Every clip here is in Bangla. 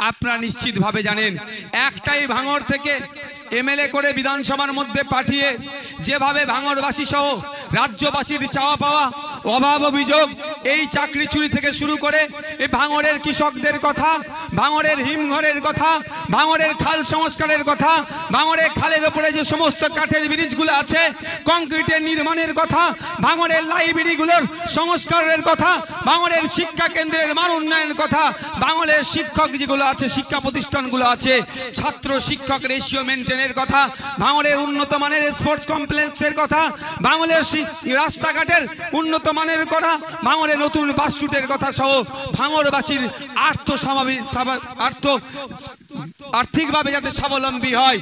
আপনারা নিশ্চিতভাবে জানেন একটাই ভাঙড় থেকে এমএলএ করে বিধানসভার মধ্যে পাঠিয়ে যেভাবে ভাঙড়বাসী সহ রাজ্যবাসীর চাওয়া পাওয়া অভাব অভিযোগ এই চাকরি চুরি থেকে শুরু করে এই ভাঙড়ের কৃষকদের কথা, ভাঙড়ের হিমঘরের কথা, ভাঙড়ের খাল সংস্কারের কথা, ভাঙড়ের খালের উপরে যে সমস্ত কাঠের ব্রিজগুলো আছে কংক্রিটের নির্মাণের কথা, ভাঙড়ের লাইব্রেরিগুলোর সংস্কারের কথা, ভাঙড়ের শিক্ষা কেন্দ্রের মান উন্নয়নের কথা, ভাঙড়ের শিক্ষক যেগুলো আছে শিক্ষা প্রতিষ্ঠানগুলো আছে ছাত্র শিক্ষক রেশিও মেনটেনের কথা, ভাঙড়ের উন্নত মানের স্পোর্টস কমপ্লেক্সের কথা, ভাঙড়ের রাস্তাঘাটের উন্নত মানের কথা, ভাঙড়ের নতুন বাস রুটের কথা সহ ভাঙড়বাসীর আর্থিকভাবে যাতে স্বাবলম্বী হয়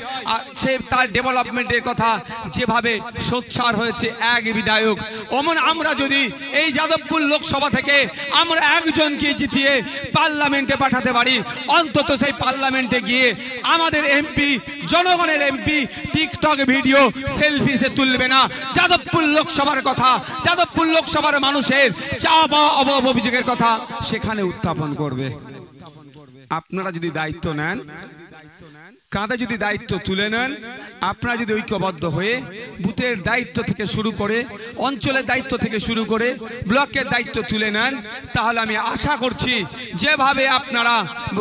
সে তার ডেভেলপমেন্টের কথা যেভাবে সোচ্চার হয়েছে এক বিধায়ক। অমন আমরা যদি এই যাদবপুর লোকসভা থেকে আমরা একজনকে জিতিয়ে পার্লামেন্টে পাঠাতে পারি, অন্তত সেই পার্লামেন্টে গিয়ে আমাদের এমপি জনগণের এমপি টিকটক ভিডিও সেলফি সে তুলবে না, যাদবপুর লোকসভার কথা, যাদবপুর লোকসভার মানুষের চাওয়া পাওয়া অভাব অভিযোগের কথা সেখানে উত্থাপন করবে। আপনারা যদি দায়িত্ব নেন, কাঁধে যদি দায়িত্ব তুলে নেন, আপনারা যদি ঐক্যবদ্ধ হয়ে বুথের দায়িত্ব থেকে শুরু করে অঞ্চলের দায়িত্ব থেকে শুরু করে ব্লকের দায়িত্ব তুলে নেন, তাহলে আমি আশা করছি যেভাবে আপনারা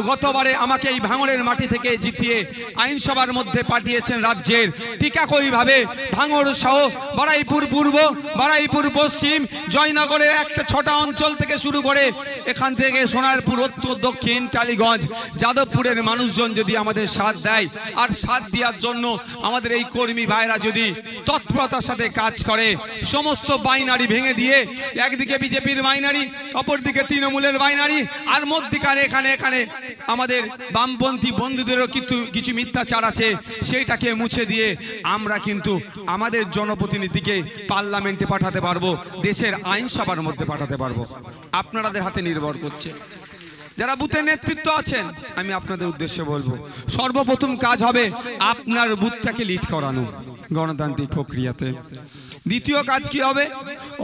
গতবারে আমাকে এই ভাঙড়ের মাটি থেকে জিতিয়ে আইনসভার মধ্যে পাঠিয়েছেন রাজ্যের, ঠিক একইভাবে ভাঙড় সহ বারুইপুর পূর্ব, বারুইপুর পশ্চিম, জয়নগরের একটা 6টা অঞ্চল থেকে শুরু করে এখান থেকে সোনারপুর উত্তর দক্ষিণ টালিগঞ্জ যাদবপুরের মানুষজন যদি আমাদের সাথ দেয় আর সাথ দেওয়ার জন্য আমাদের এই কর্মী ভাইরা যদি তৎপরতার সাথে কাজ করে, সমস্ত বাইনারি ভেঙে দিয়ে একদিকে বিজেপির বাইনারি, অপরদিকে তৃণমূলের বাইনারি, আর মধ্যিখানে এখানে আমাদের বামপন্থী বন্ধুদেরও কিছু মিথ্যাচার আছে, সেইটাকে মুছে দিয়ে আমরা কিন্তু আমাদের জনপ্রতিনিধিকে পার্লামেন্টে পাঠাতে পারবো, দেশের আইনসভার মধ্যে পাঠাতে পারবো। আপনাদের হাতে নির্ভর করছে। যারা বুথের নেতৃত্ব আছেন আমি আপনাদের উদ্দেশ্যে বলবো, সর্বপ্রথম কাজ হবে আপনার বুথটাকে লিড করানো গণতান্ত্রিক প্রক্রিয়াতে। দ্বিতীয় কাজ কি হবে,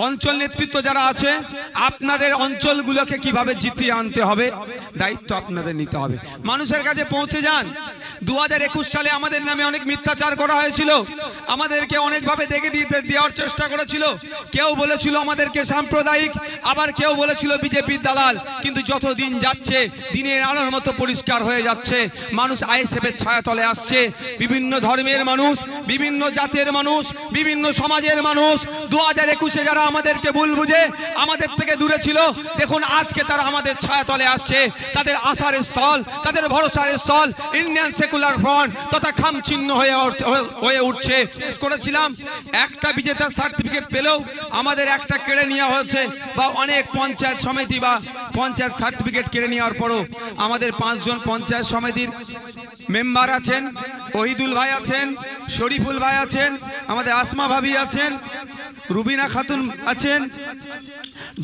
অঞ্চল নেতৃত্ব যারা আছে আপনাদের অঞ্চলগুলোকে কিভাবে জিতিয়ে আনতে হবে দায়িত্ব আপনাদের নিতে হবে। মানুষের কাছে পৌঁছে যান। 2021 সালে আমাদের নামে অনেক মিথ্যাচার করা হয়েছিল, আমাদেরকে অনেকভাবে দেখে দেওয়ার চেষ্টা করেছিল। কেউ বলেছিল আমাদেরকে সাম্প্রদায়িক, আবার কেউ বলেছিল বিজেপির দালাল। কিন্তু যত দিন যাচ্ছে দিনের আলোর মতো পরিষ্কার হয়ে যাচ্ছে, মানুষ আইএসএফের ছায়াতলে আসছে। বিভিন্ন ধর্মের মানুষ, বিভিন্ন জাতের মানুষ, বিভিন্ন সমাজের মানুষ 2021-এ যারা আমাদেরকে ভুল বুঝে আমাদের থেকে দূরে ছিল, দেখুন আজকে তারা আমাদের ছায়াতলে আসছে। তাদের আশার স্থল, তাদের ভরসার স্থল ইন্ডিয়ান সেকুলার ফ্রন্ট তথা খামচিহ্ন হয়ে উঠছে। করেছিলাম একটা বিজেতার সার্টিফিকেট পেলেও আমাদের একটা কেড়ে নেওয়া হয়েছে, বা অনেক পঞ্চায়েত সমিতি বা পঞ্চায়েত সার্টিফিকেট কেড়ে নেওয়ার পরও আমাদের 5 জন পঞ্চায়েত সমিতির মেম্বার আছেন, ওহিদুল ভাই আছেন, শরীফুল ভাই আছেন, আমাদের আসমা ভাবি আছেন, রুবিনা খাতুন আছেন,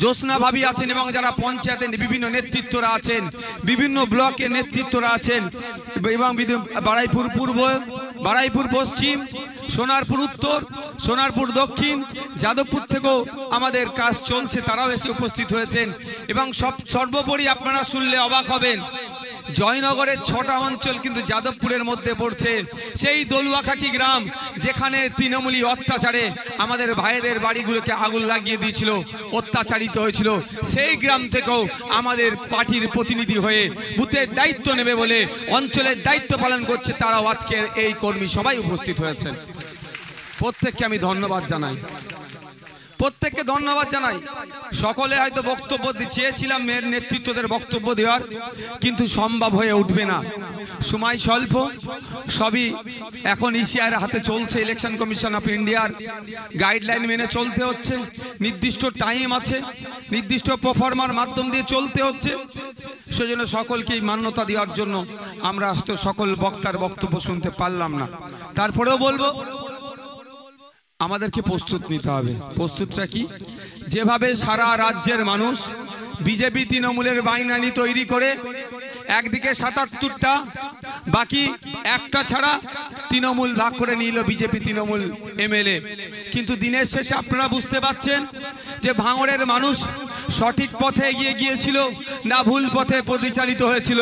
জোসনা ভাবি আছেন, এবং যারা পঞ্চায়েতের বিভিন্ন নেতৃত্বরা আছেন, বিভিন্ন ব্লকের নেতৃত্বরা আছেন, এবং বারুইপুর পূর্ব, বারুইপুর পশ্চিম, সোনারপুর উত্তর, সোনারপুর দক্ষিণ, যাদবপুর থেকেও আমাদের কাজ চলছে, তারাও এসে উপস্থিত হয়েছেন। এবং সর্বোপরি আপনারা শুনলে অবাক হবেন, জয়নগরের 6টা অঞ্চল কিন্তু যাদবপুরের মধ্যে পড়ছে। সেই দলুয়াখাকি গ্রাম যেখানে তৃণমূলী অত্যাচারে আমাদের ভাইদের বাড়িগুলোকে আগুন লাগিয়ে দিয়েছিল, অত্যাচারিত হয়েছিল, সেই গ্রাম থেকেও আমাদের পার্টির প্রতিনিধি হয়ে বুথের দায়িত্ব নেবে বলে অঞ্চলের দায়িত্ব পালন করছে, তারাও আজকের এই কর্মী সবাই উপস্থিত হয়েছেন। প্রত্যেককে আমি ধন্যবাদ জানাই, প্রত্যেককে ধন্যবাদ জানাই। সকলে হয়তো বক্তব্য চেয়েছিলাম মেয়ের নেতৃত্বদের বক্তব্য দেওয়ার, কিন্তু সম্ভব হয়ে উঠবে না, সময় স্বল্প। সবই এখন ইসিআর হাতে চলছে, ইলেকশন কমিশন অফ ইন্ডিয়ার গাইডলাইন মেনে চলতে হচ্ছে, নির্দিষ্ট টাইম আছে, নির্দিষ্ট পারফর্মার মাধ্যম দিয়ে চলতে হচ্ছে। সেজন্য সকলকেই মান্যতা দেওয়ার জন্য আমরা হয়তো সকল বক্তার বক্তব্য শুনতে পারলাম না। তারপরেও বলবো আমাদেরকে প্রস্তুত নিতে হবে। প্রস্তুতটা কি? যেভাবে সারা রাজ্যের মানুষ বিজেপি তৃণমূলের বাইনারি তৈরি করে একদিকে 77টা, বাকি একটা ছাড়া তৃণমূল ভাগ করে নিল বিজেপি তৃণমূল এমএলএ, কিন্তু দিনের শেষে আপনারা বুঝতে পারছেন যে ভাঙড়ের মানুষ সঠিক পথে এগিয়ে গিয়েছিল না ভুল পথে পরিচালিত হয়েছিল।